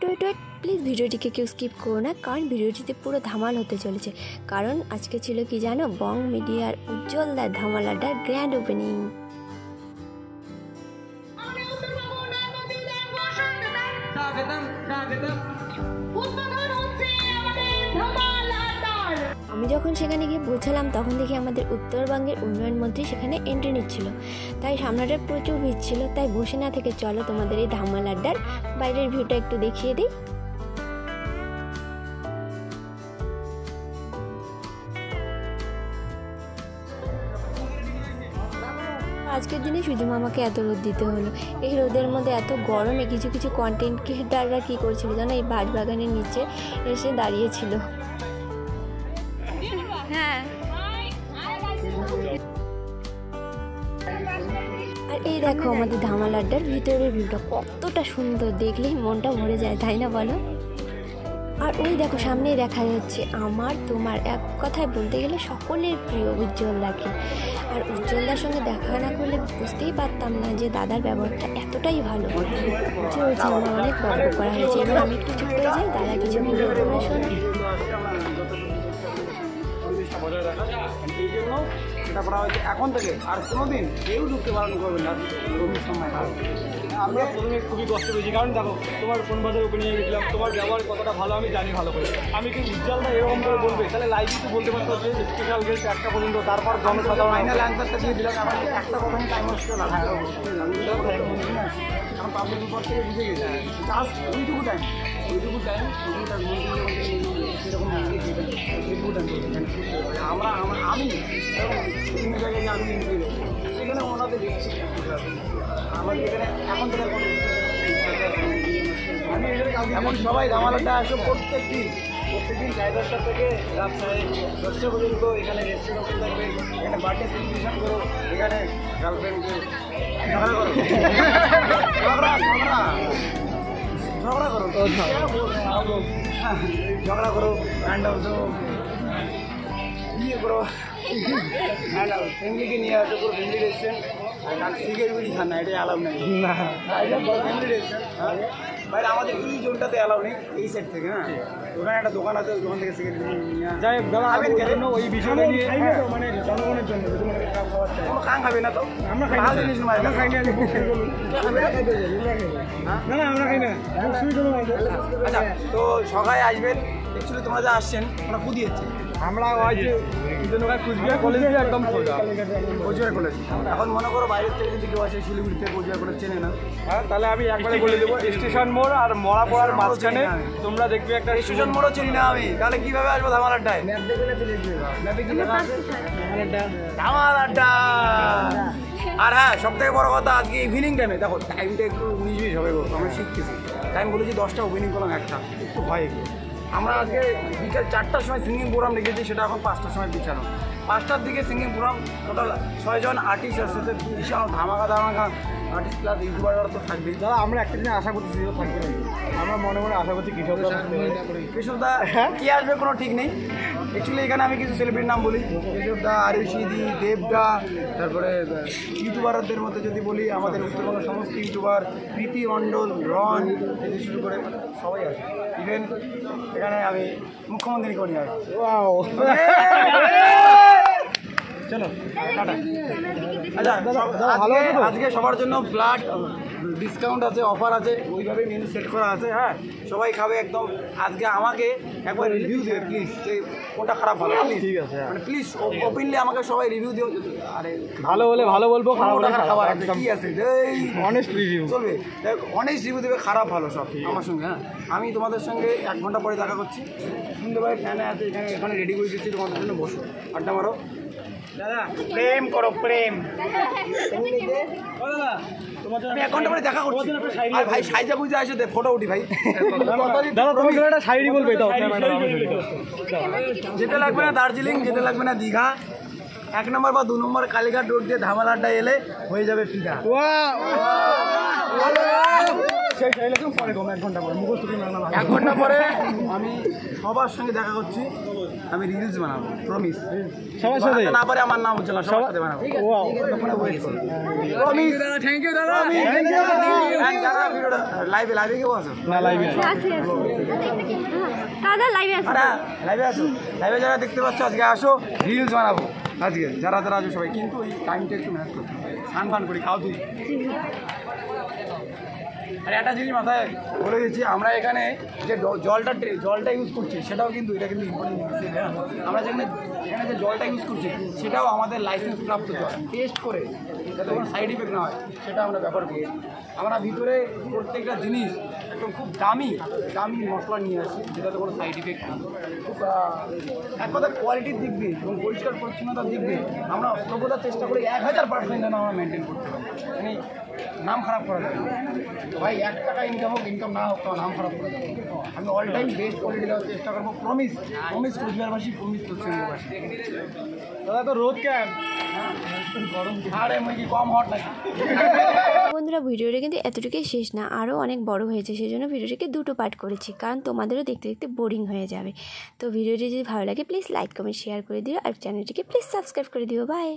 Wait please ভিডিওটিকে কেউ skip করো না, কারণ ভিডিওটিতে পুরো ধামাল হতে চলেছে। কারণ আজকে ছিল কি জানো, বং মিডিয়ার উজ্জ্বলদার ধামাল আড্ডার গ্র্যান্ড ওপেনিং। আমি যখন সেখানে গিয়ে পৌঁছালাম তখন দেখি আমাদের উত্তরবঙ্গের উন্নয়ন মন্ত্রী সেখানে এন্ট্রি নিচ্ছিল, তাই সামনেটা প্রচুর ভিড় ছিল। তাই বসে না থেকে চলো তোমাদের এই ধামাল আড্ডার বাইরের ভিউটা একটু দেখিয়ে দিই। আজকের দিনে সুজু মামাকে এত রোদ দিতে হলো। এই রোদের মধ্যে এত গরমে কিছু কিছু কন্টেন্ট ক্রিয়েটাররা কী করছিল জানো, এই বাঁশবাগানের নিচে এসে দাঁড়িয়েছিল। হ্যাঁ, আর এই দেখো আমাদের ধামাল আড্ডার ভিতরের ভিউটা কতটা সুন্দর, দেখলেই মনটা ভরে যায়, তাই না বলো? আর ওই দেখো সামনেই দেখা যাচ্ছে আমার তোমার, এক কথায় বলতে গেলে সকলের প্রিয় উজ্জ্বলদাকে। আর উজ্জ্বলদার সঙ্গে দেখা না করলে বুঝতেই পারতাম না যে দাদার ব্যবহারটা এতটাই ভালো চলছে। আমার অনেক গল্প করা হয়েছে, এবার আমি একটু চুপ করে যাই, দাদা কিছু বলে তোমরা শোনো। সেটা করা হয়েছে এখন থেকে, আর কোনোদিন কেউ ঢুকতে পালন করবে না রবির সময়। আমরা প্রথমে খুবই কষ্ট পেয়েছি, কারণ দেখো তোমার কোন বাজার ওপেনিং গেছিলাম, তোমার ব্যবহার কতটা ভালো আমি জানি ভালো করে। আমি কি উজ্জ্বলদা এরকম করে বলবে, তাহলে লাইভই তো বলতে পারতো যে স্পেশাল গেস্ট একটা পর্যন্ত, তারপর জনসাধারণ ফাইনাল অ্যান্সারটা দিয়ে দিলাম। আমার একটা কথা টাইম আসছে না, কারণ পাবলিক উপর থেকে বুঝে গেছে জাস্ট ওইটুকু টাইম সেরকম আমরা আমি বিভিন্ন জায়গায় আমি সেখানে ওনাদের দেখছি আমাদের এখানে এখন থেকে এখন সবাই ধামালাটা আসো প্রত্যেকদিন 10:30 থেকে রাত 10টা পর্যন্ত এখানে রেস্টুরেন্ট থাকবে, এখানে বার্থডে সেলিব্রেশন করো, এখানে গার্লফ্রেন্ডকে ঝগড়া করো ঝগড়া করো অ্যান্ড অলসো ইয়ে করো অ্যান্ড ফ্যামিলিকে নিয়ে আসো, পুরো ফ্যামিলি রেস্টুরেন্ট। আর সিগারেট বিড়ি খান না, এটাই অ্যালাউ নেই, ফ্যামিলি রেস্টুরেন্ট। বাইরে আমাদের এই জোনটাতে অ্যালাউ নেই, এই সাইড থেকে। হ্যাঁ, ওখানে একটা দোকান আছে, ওই দোকান থেকে সিগারেট যাই হোক ওই বিষয়টা নিয়ে মানে জনগণের জন্য কোনো খান খাবে না। তো আমরা খাই না, খাই না, না আমরা খাই না। আচ্ছা, তো সবাই আসবেন। অ্যাকচুয়ালি তোমরা যা আসছেন তোমরা খুদি হচ্ছে, আমরা হয়তো কুচবিহার কলেজে একদম কোচবিহার কলেজ। এখন মনে করো বাইরের থেকে যদি কেউ আসে, শিলিগুড়ি থেকে কোচবিহার কলেজ চেনে না, হ্যাঁ, তাহলে আমি একবারে বলে দেবো স্টেশন মোড় আর মরাপাড়ার মাঝখানে তোমরা দেখবে একটা স্টেশন মোড়ও চিনি না আমি, তাহলে কীভাবে আসবো ধামাল আড্ডায়? ধামাল আড্ডা। আর হ্যাঁ, সব থেকে বড় কথা আজকে ইভিনিং টাইমে দেখো, টাইমটা একটু 19-20 হবে, আমরা শিখতেছি। টাইম বলেছি 10টা, ওপেনিং করলাম 1টা, একটু ভয়। আমরা আজকে বিকাল 4টার সময় সিঙ্গিং প্রোগ্রাম রেখেছি, সেটা এখন 5টার সময় বিছানো। 5টার দিকে সিঙ্গিং প্রোগ্রাম, টোটাল 6 জন আর্টিস্ট আসছে, বিশাল ধামাকা আর্টিস্ট প্লাস ইউটিউবাররা তো থাকবেই। দাদা আমরা একটা দিনে আশা করছি থাকবে না, আমরা মনে মনে আশা করছি কৃষকদা কে আসবে কোনো ঠিক নেই। অ্যাকচুয়ালি এখানে আমি কিছু সেলিব্রিটির নাম বলি, কৃষকদা, আরুষিদি, দেবদা, তারপরে ইউটিউবারদের মধ্যে যদি বলি আমাদের উত্তরবঙ্গের সমস্ত ইউটিউবার, প্রীতি মণ্ডল, রন থেকে শুরু করে সবাই আসে। ইভেন এখানে আমি মুখ্যমন্ত্রীকে নিয়ে আসি। চলো টাটা। আচ্ছা, আজকে সবার জন্য ফ্ল্যাট ডিসকাউন্ট আছে, অফার আছে, ওইভাবে মেনু সেট করা আছে। হ্যাঁ, সবাই খাবে একদম। আজকে আমাকে একবার রিভিউ দেবে প্লিজ, যে কোনটা খারাপ ভালো। ঠিক আছে, মানে প্লিজ ওপেনলি আমাকে সবাই রিভিউ দিও। আরে ভালো হলে ভালো বলবো, খারাপ হলে খাবার আছে, কি আছে অনেস্ট রিভিউ চলবে। অনেস্ট রিভিউ দেবে, খারাপ ভালো সব আমার সঙ্গে। হ্যাঁ, আমি তোমাদের সঙ্গে 1 ঘন্টা পরে দেখা করছি। সুন্দর ভাই ফ্যানে আছে, এখানে রেডি করে দিচ্ছি তোমাদের জন্য, বসো আড্ডা মারো। দাদা প্রেম করো, প্রেম। দাদা তোমার জন্য 1 ঘন্টা পরে দেখা করছি। আর ভাই সাইজা বুঝে আসে, ফটো উঠি ভাই। দাদা তুমি একটা শাড়ি বলবে, দাও। যেতে লাগবে না দার্জিলিং, যেতে লাগবে না দীঘা, 1 নম্বর বা 2 নম্বর কালীঘাট রোড দিয়ে ধামাল আড্ডা এলে হয়ে যাবে ফিদা। সেই একদম পরে কম 1 ঘন্টা পরে মুখস্থ করে রান্না 1 ঘন্টা পরে আমি সবার সঙ্গে দেখা করছি আমি রিলস বানাবো প্রমিস সবার সাথে না পারে আমার নাম হচ্ছে না সবার সাথে বানাবো ওয়াও প্রমিস থ্যাংক ইউ দাদা থ্যাংক ইউ দাদা ভিডিওটা লাইভে কেউ আছো না লাইভে দাদা লাইভে আছো লাইভে যারা দেখতে পাচ্ছ আজকে আসো রিলস বানাবো আজকে যারা আসো সবাই কিন্তু এই টাইমটা একটু ম্যানেজ করতে হবে স্নান করি খাও তুই আর একটা জিনিস মাথায় বলে দিচ্ছি আমরা এখানে যে জলটা ইউজ করছি সেটাও কিন্তু এটা কিন্তু ইম্পর্টেন্ট আমরা এখানে যে জলটা ইউজ করছি সেটাও আমাদের লাইসেন্স প্রাপ্ত জল টেস্ট করে যাতে কোনো সাইড ইফেক্ট না হয় সেটা আমরা ব্যবহার করি আমরা ভিতরে প্রত্যেকটা জিনিস একদম খুব দামি মশলা নিয়ে আসি যেটাতে কোনো সাইড ইফেক্ট নেই খুব এক কথা কোয়ালিটির দিক দিয়ে এবং পরিষ্কার পরিচ্ছন্নতার দিক দিয়ে আমরা সর্বদা চেষ্টা করি 1000% যেন আমরা মেনটেন করতে পারি মানে নাম খারাপ করা যাবে ভাই 1 টাকা ইনকাম না হোক তো নাম খারাপ করা যাবে আমি অল টাইম বেস্ট কোয়ালিটি দেওয়ার চেষ্টা করবো প্রমিস কোচবিহারবাসী প্রমিস পশ্চিমবঙ্গবাসী দাদা তো রোদ কেন গরম আরে মুই কি কম হট নাকি বন্ধুরা ভিডিওটা কিন্তু এতটুকুই শেষ না, আরও অনেক বড় হয়েছে, সেই জন্য ভিডিওটিকে 2টো পার্ট করেছি, কারণ তোমাদেরও দেখতে দেখতে বোরিং হয়ে যাবে। তো ভিডিওটি যদি ভালো লাগে প্লিজ লাইক কমেন্ট শেয়ার করে দিও, আর চ্যানেলটিকে প্লিজ সাবস্ক্রাইব করে দিও। বাই।